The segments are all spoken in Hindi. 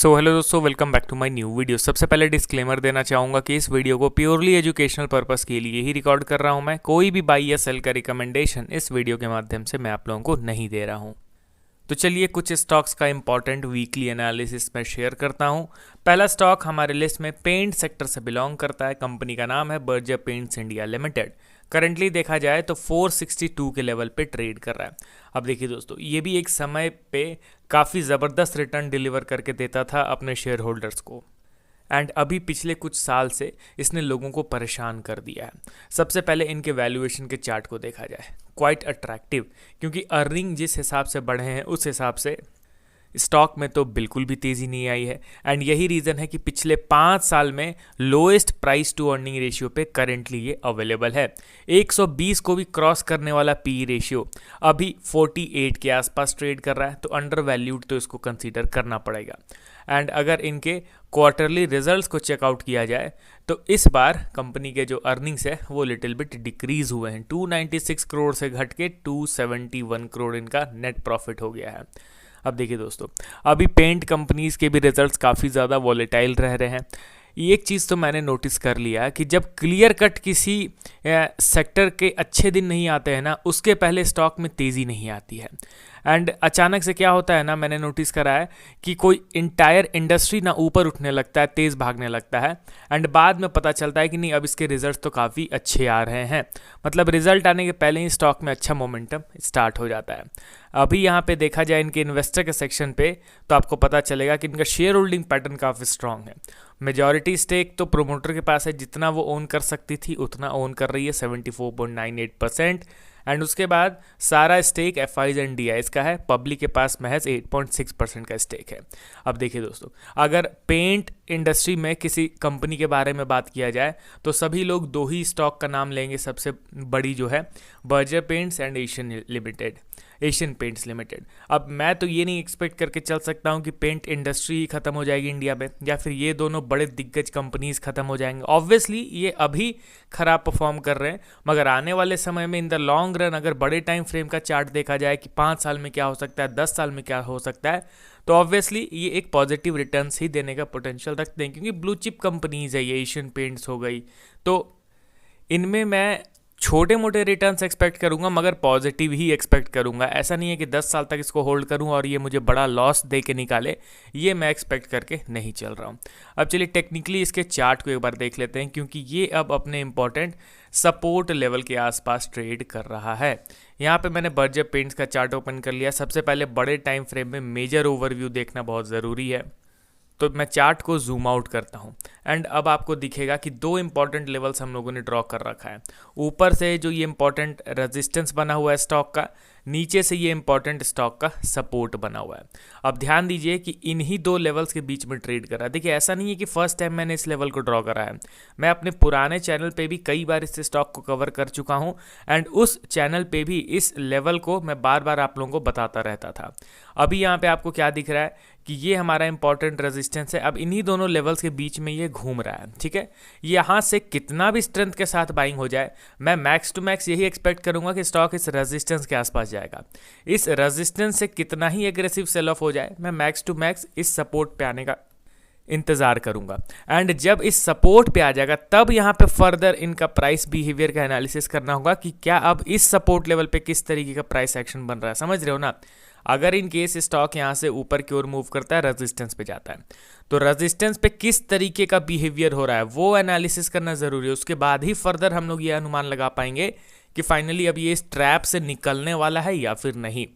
सो हेलो दोस्तों, welcome back to my new video. सबसे पहले डिस्क्लेमर देना चाहूँगा कि इस वीडियो को प्योरली एजुकेशनल पर्पस के लिए ही रिकॉर्ड कर रहा हूँ। मैं कोई भी बाई या सेल का रिकमेंडेशन इस वीडियो के माध्यम से मैं आप लोगों को नहीं दे रहा हूँ। तो चलिए कुछ स्टॉक्स का इंपॉर्टेंट वीकली एनालिसिस मैं शेयर करता हूँ। पहला स्टॉक हमारे लिस्ट में पेंट सेक्टर से बिलोंग करता है। कंपनी का नाम है Berger paints India limited. Currently देखा जाए तो 462 के लेवल पे ट्रेड कर रहा है। अब देखिए दोस्तों, ये भी एक समय पे काफ़ी ज़बरदस्त रिटर्न डिलीवर करके देता था अपने शेयर होल्डर्स को, एंड अभी पिछले कुछ साल से इसने लोगों को परेशान कर दिया है। सबसे पहले इनके वैल्यूएशन के चार्ट को देखा जाए, क्वाइट अट्रैक्टिव, क्योंकि अर्निंग जिस हिसाब से बढ़े हैं उस हिसाब से स्टॉक में तो बिल्कुल भी तेज़ी नहीं आई है। एंड यही रीज़न है कि पिछले 5 साल में lowest price to earning ratio पे करेंटली ये अवेलेबल है। 120 को भी क्रॉस करने वाला पी रेशियो अभी 48 के आसपास ट्रेड कर रहा है, तो अंडर वैल्यूड तो इसको कंसीडर करना पड़ेगा। एंड अगर इनके क्वार्टरली रिजल्ट्स को चेकआउट किया जाए तो इस बार कंपनी के जो अर्निंग्स है वो लिटिल बिट डिक्रीज हुए हैं। 296 करोड़ से घट के 271 करोड़ इनका नेट प्रॉफिट हो गया है। अब देखिए दोस्तों, अभी पेंट कंपनीज के भी रिजल्ट्स काफ़ी ज़्यादा वॉलेटाइल रह रहे हैं। एक चीज़ तो मैंने नोटिस कर लिया कि जब क्लियर कट किसी सेक्टर के अच्छे दिन नहीं आते हैं ना, उसके पहले स्टॉक में तेज़ी नहीं आती है। एंड अचानक से क्या होता है ना, मैंने नोटिस करा है कि कोई इंटायर इंडस्ट्री ना ऊपर उठने लगता है, तेज़ भागने लगता है, एंड बाद में पता चलता है कि नहीं, अब इसके रिजल्ट तो काफ़ी अच्छे आ रहे हैं। मतलब रिजल्ट आने के पहले ही स्टॉक में अच्छा मोमेंटम स्टार्ट हो जाता है। अभी यहाँ पे देखा जाए इनके इन्वेस्टर के सेक्शन पे, तो आपको पता चलेगा कि इनका शेयर होल्डिंग पैटर्न काफ़ी स्ट्रांग है। मेजॉरिटी स्टेक तो प्रोमोटर के पास है, जितना वो ओन कर सकती थी उतना ओन कर रही है, 74.98%। एंड उसके बाद सारा स्टेक एफआईज एंड डीआईज का है, पब्लिक के पास महज 8.6% का स्टेक है। अब देखिए दोस्तों, अगर पेंट इंडस्ट्री में किसी कंपनी के बारे में बात किया जाए तो सभी लोग दो ही स्टॉक का नाम लेंगे। सबसे बड़ी जो है Berger paints and Asian paints limited. अब मैं तो ये नहीं एक्सपेक्ट करके चल सकता हूँ कि पेंट इंडस्ट्री ही खत्म हो जाएगी इंडिया में, या फिर ये दोनों बड़े दिग्गज कंपनीज खत्म हो जाएंगे। ऑब्वियसली ये अभी खराब परफॉर्म कर रहे हैं, मगर आने वाले समय में इन द लॉन्ग रन अगर बड़े टाइम फ्रेम का चार्ट देखा जाए कि 5 साल में क्या हो सकता है, 10 साल में क्या हो सकता है, तो ऑब्वियसली ये एक पॉजिटिव रिटर्न्स ही देने का पोटेंशियल रखते हैं, क्योंकि ब्लू चिप कंपनीज है ये। एशियन पेंट्स हो गई, तो इनमें मैं छोटे मोटे रिटर्न्स एक्सपेक्ट करूंगा, मगर पॉजिटिव ही एक्सपेक्ट करूंगा। ऐसा नहीं है कि 10 साल तक इसको होल्ड करूं और ये मुझे बड़ा लॉस दे के निकाले, ये मैं एक्सपेक्ट करके नहीं चल रहा हूं। अब चलिए टेक्निकली इसके चार्ट को एक बार देख लेते हैं, क्योंकि ये अब अपने इंपॉर्टेंट सपोर्ट लेवल के आसपास ट्रेड कर रहा है। यहाँ पे मैंने बर्जर पेंट्स का चार्ट ओपन कर लिया। सबसे पहले बड़े टाइम फ्रेम में मेजर ओवरव्यू देखना बहुत ज़रूरी है, तो मैं चार्ट को जूम आउट करता हूँ। एंड अब आपको दिखेगा कि दो इंपॉर्टेंट लेवल्स हम लोगों ने ड्रॉ कर रखा है। ऊपर से जो ये इंपॉर्टेंट रेजिस्टेंस बना हुआ है स्टॉक का, नीचे से ये इंपॉर्टेंट स्टॉक का सपोर्ट बना हुआ है। अब ध्यान दीजिए कि इन्हीं दो लेवल्स के बीच में ट्रेड कर रहा है। देखिए, ऐसा नहीं है कि फर्स्ट टाइम मैंने इस लेवल को ड्रॉ करा है। मैं अपने पुराने चैनल पे भी कई बार इस स्टॉक को कवर कर चुका हूँ, एंड उस चैनल पे भी इस लेवल को मैं बार बार आप लोगों को बताता रहता था। अभी यहाँ पे आपको क्या दिख रहा है कि ये हमारा इंपॉर्टेंट रेजिस्टेंस है। अब इन्हीं दोनों लेवल्स के बीच में ये घूम रहा है, ठीक है। यहाँ से कितना भी स्ट्रेंथ के साथ बाइंग हो जाए, मैं मैक्स टू मैक्स यही एक्सपेक्ट करूंगा कि स्टॉक इस रेजिस्टेंस के आसपास जाएगा। इस रेजिस्टेंस से कितना ही एग्रेसिव सेल ऑफ हो जाए, मैं मैक्स टू मैक्स इस सपोर्ट पे आने का इंतजार करूंगा। एंड जब इस सपोर्ट पे आ जाएगा, तब यहाँ पे फर्दर इनका प्राइस बिहेवियर का एनालिसिस करना होगा कि क्या अब इस सपोर्ट लेवल पे किस तरीके का प्राइस एक्शन बन रहा है। समझ रहे हो ना। अगर इन केस स्टॉक यहाँ से ऊपर की ओर मूव करता है, रेजिस्टेंस पे जाता है, तो रेजिस्टेंस पे किस तरीके का बिहेवियर हो रहा है वो एनालिसिस करना जरूरी है। उसके बाद ही फर्दर हम लोग ये अनुमान लगा पाएंगे कि फाइनली अब ये इस ट्रैप से निकलने वाला है या फिर नहीं।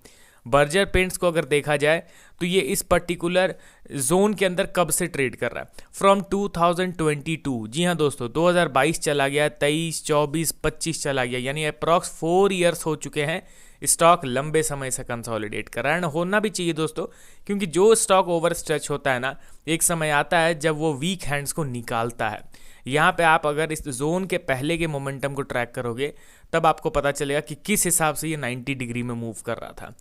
बर्जर पेंट्स को अगर देखा जाए तो ये इस पर्टिकुलर जोन के अंदर कब से ट्रेड कर रहा है, फ्रॉम 2022। जी हाँ दोस्तों, 2022 चला गया, 23, 24, 25 चला गया, यानी अप्रॉक्स 4 ईयर्स हो चुके हैं स्टॉक लंबे समय से कंसोलिडेट कर रहा है। होना भी चाहिए दोस्तों, क्योंकि जो स्टॉक ओवर स्ट्रेच होता है ना, एक समय आता है जब वो वीक हैंड्स को निकालता है। यहाँ पे आप अगर इस जोन के पहले के मोमेंटम को ट्रैक करोगे, तब आपको पता चलेगा कि किस हिसाब से ये 90 डिग्री में मूव कर रहा था।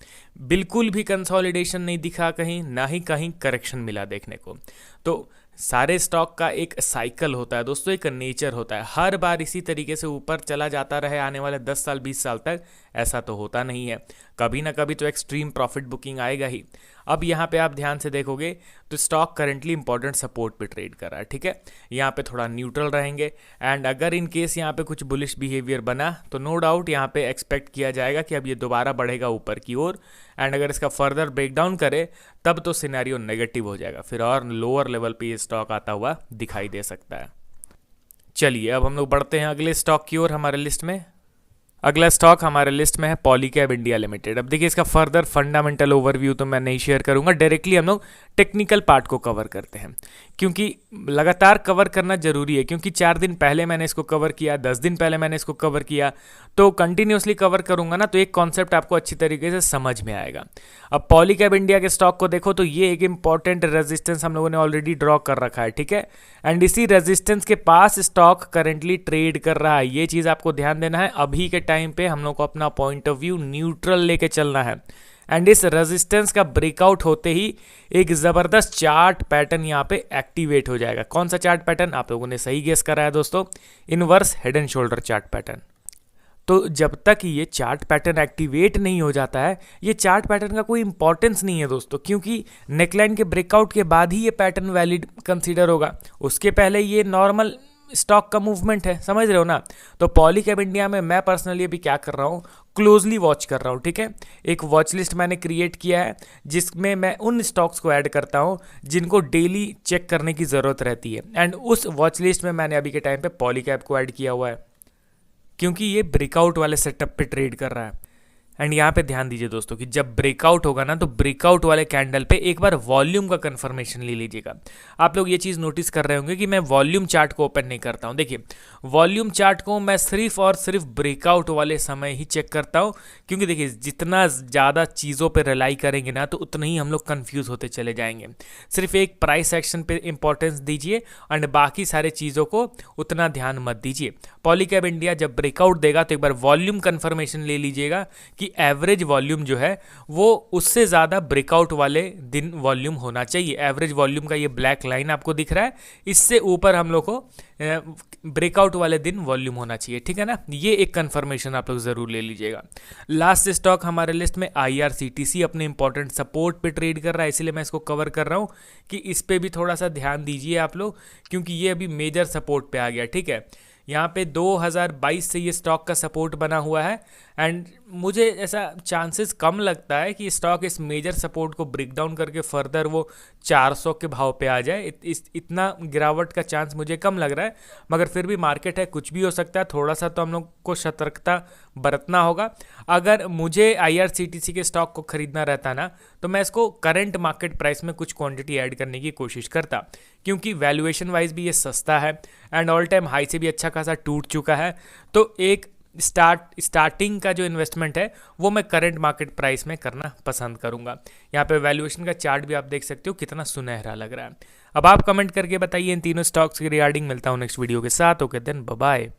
बिल्कुल भी कंसोलिडेशन नहीं दिखा कहीं, ना ही कहीं करेक्शन मिला देखने को। तो सारे स्टॉक का एक साइकिल होता है दोस्तों, एक नेचर होता है। हर बार इसी तरीके से ऊपर चला जाता रहे आने वाले 10 साल 20 साल तक, ऐसा तो होता नहीं है, कभी ना कभी तो एक्सट्रीम प्रॉफिट बुकिंग आएगा ही। अब यहाँ पे आप ध्यान से देखोगे तो स्टॉक करंटली इंपॉर्टेंट सपोर्ट पे ट्रेड कर रहा है, ठीक है। यहाँ पे थोड़ा न्यूट्रल रहेंगे एंड अगर इन केस यहाँ पे कुछ बुलिश बिहेवियर बना तो नो डाउट यहाँ पे एक्सपेक्ट किया जाएगा कि अब ये दोबारा बढ़ेगा ऊपर की ओर एंड अगर इसका फर्दर ब्रेकडाउन करे तब तो सिनेरियो नेगेटिव हो जाएगा, फिर और लोअर लेवल पे ये स्टॉक आता हुआ दिखाई दे सकता है। चलिए अब हम लोग बढ़ते हैं अगले स्टॉक की ओर हमारे लिस्ट में। अगला स्टॉक हमारे लिस्ट में है पॉलीकैब इंडिया लिमिटेड। अब देखिए इसका फर्दर फंडामेंटल ओवरव्यू तो मैं नहीं शेयर करूंगा, डायरेक्टली हम लोग टेक्निकल पार्ट को कवर करते हैं क्योंकि लगातार कवर करना जरूरी है, क्योंकि 4 दिन पहले मैंने इसको कवर किया, 10 दिन पहले मैंने इसको कवर किया, तो कंटिन्यूसली कवर करूंगा ना तो एक कॉन्सेप्ट आपको अच्छी तरीके से समझ में आएगा। अब पॉलीकैब इंडिया के स्टॉक को देखो तो ये एक इंपॉर्टेंट रेजिस्टेंस हम लोगों ने ऑलरेडी ड्रॉ कर रखा है, ठीक है। एंड इसी रेजिस्टेंस के पास स्टॉक करेंटली ट्रेड कर रहा है, ये चीज़ आपको ध्यान देना है। अभी के टाइम पे हम लोग को अपना पॉइंट ऑफ व्यू न्यूट्रल लेके चलना है एंड इस रेजिस्टेंस का ब्रेकआउट होते ही एक ज़बरदस्त चार्ट पैटर्न यहाँ पे एक्टिवेट हो जाएगा। कौन सा चार्ट पैटर्न? आप लोगों ने सही गेस करा है दोस्तों, inverse head and shoulder chart pattern. तो जब तक ये चार्ट पैटर्न एक्टिवेट नहीं हो जाता है, ये चार्ट पैटर्न का कोई इंपॉर्टेंस नहीं है दोस्तों, क्योंकि नेकलाइन के ब्रेकआउट के बाद ही ये पैटर्न वैलिड कंसीडर होगा, उसके पहले ये नॉर्मल स्टॉक का मूवमेंट है, समझ रहे हो ना। तो पॉलीकैब इंडिया में मैं पर्सनली अभी क्या कर रहा हूँ, क्लोजली वॉच कर रहा हूँ, ठीक है। एक वॉच लिस्ट मैंने क्रिएट किया है जिसमें मैं उन स्टॉक्स को ऐड करता हूँ जिनको डेली चेक करने की ज़रूरत रहती है एंड उस वॉच लिस्ट में मैंने अभी के टाइम पे पॉलीकैब को ऐड किया हुआ है क्योंकि ये ब्रेकआउट वाले सेटअप पे ट्रेड कर रहा है। एंड यहाँ पे ध्यान दीजिए दोस्तों कि जब ब्रेकआउट होगा ना तो ब्रेकआउट वाले कैंडल पे एक बार वॉल्यूम का कंफर्मेशन ले लीजिएगा। आप लोग ये चीज़ नोटिस कर रहे होंगे कि मैं वॉल्यूम चार्ट को ओपन नहीं करता हूँ। देखिए वॉल्यूम चार्ट को मैं सिर्फ और सिर्फ ब्रेकआउट वाले समय ही चेक करता हूँ, क्योंकि देखिए जितना ज़्यादा चीज़ों पर रिलाई करेंगे ना तो उतना ही हम लोग कन्फ्यूज़ होते चले जाएंगे। सिर्फ एक प्राइस एक्शन पे इंपॉर्टेंस दीजिए एंड बाकी सारे चीज़ों को उतना ध्यान मत दीजिए। पॉलीकैब इंडिया जब ब्रेकआउट देगा तो एक बार वॉल्यूम कन्फर्मेशन ले लीजिएगा कि एवरेज वॉल्यूम जो है वो उससे ज़्यादा ब्रेकआउट वाले दिन वॉल्यूम होना चाहिए। एवरेज वॉल्यूम का ये ब्लैक लाइन आपको दिख रहा है, इससे ऊपर हम लोग को ब्रेकआउट वाले दिन वॉल्यूम होना चाहिए, ठीक है ना। ये एक कंफर्मेशन आप लोग ज़रूर ले लीजिएगा। लास्ट स्टॉक हमारे लिस्ट में IRCTC अपने इंपॉर्टेंट सपोर्ट पे ट्रेड कर रहा है, इसीलिए मैं इसको कवर कर रहा हूँ कि इस पर भी थोड़ा सा ध्यान दीजिए आप लोग, क्योंकि ये अभी मेजर सपोर्ट पे आ गया, ठीक है। यहाँ पे 2022 से ये स्टॉक का सपोर्ट बना हुआ है एंड मुझे ऐसा चांसेस कम लगता है कि स्टॉक इस मेजर सपोर्ट को ब्रेक डाउन करके फर्दर वो 400 के भाव पे आ जाए। इतना गिरावट का चांस मुझे कम लग रहा है, मगर फिर भी मार्केट है, कुछ भी हो सकता है। थोड़ा सा तो हम लोग को सतर्कता बरतना होगा। अगर मुझे IRCTC के स्टॉक को खरीदना रहता ना तो मैं इसको करंट मार्केट प्राइस में कुछ क्वांटिटी ऐड करने की कोशिश करता, क्योंकि वैल्यूएशन वाइज भी ये सस्ता है एंड ऑल टाइम हाई से भी अच्छा खासा टूट चुका है। तो एक स्टार्टिंग का जो इन्वेस्टमेंट है वो मैं करंट मार्केट प्राइस में करना पसंद करूंगा। यहाँ पे वैल्यूएशन का चार्ट भी आप देख सकते हो कितना सुनहरा लग रहा है। अब आप कमेंट करके बताइए इन तीनों स्टॉक्स के रिगार्डिंग। मिलता हूँ नेक्स्ट वीडियो के साथ। Okay then bye bye.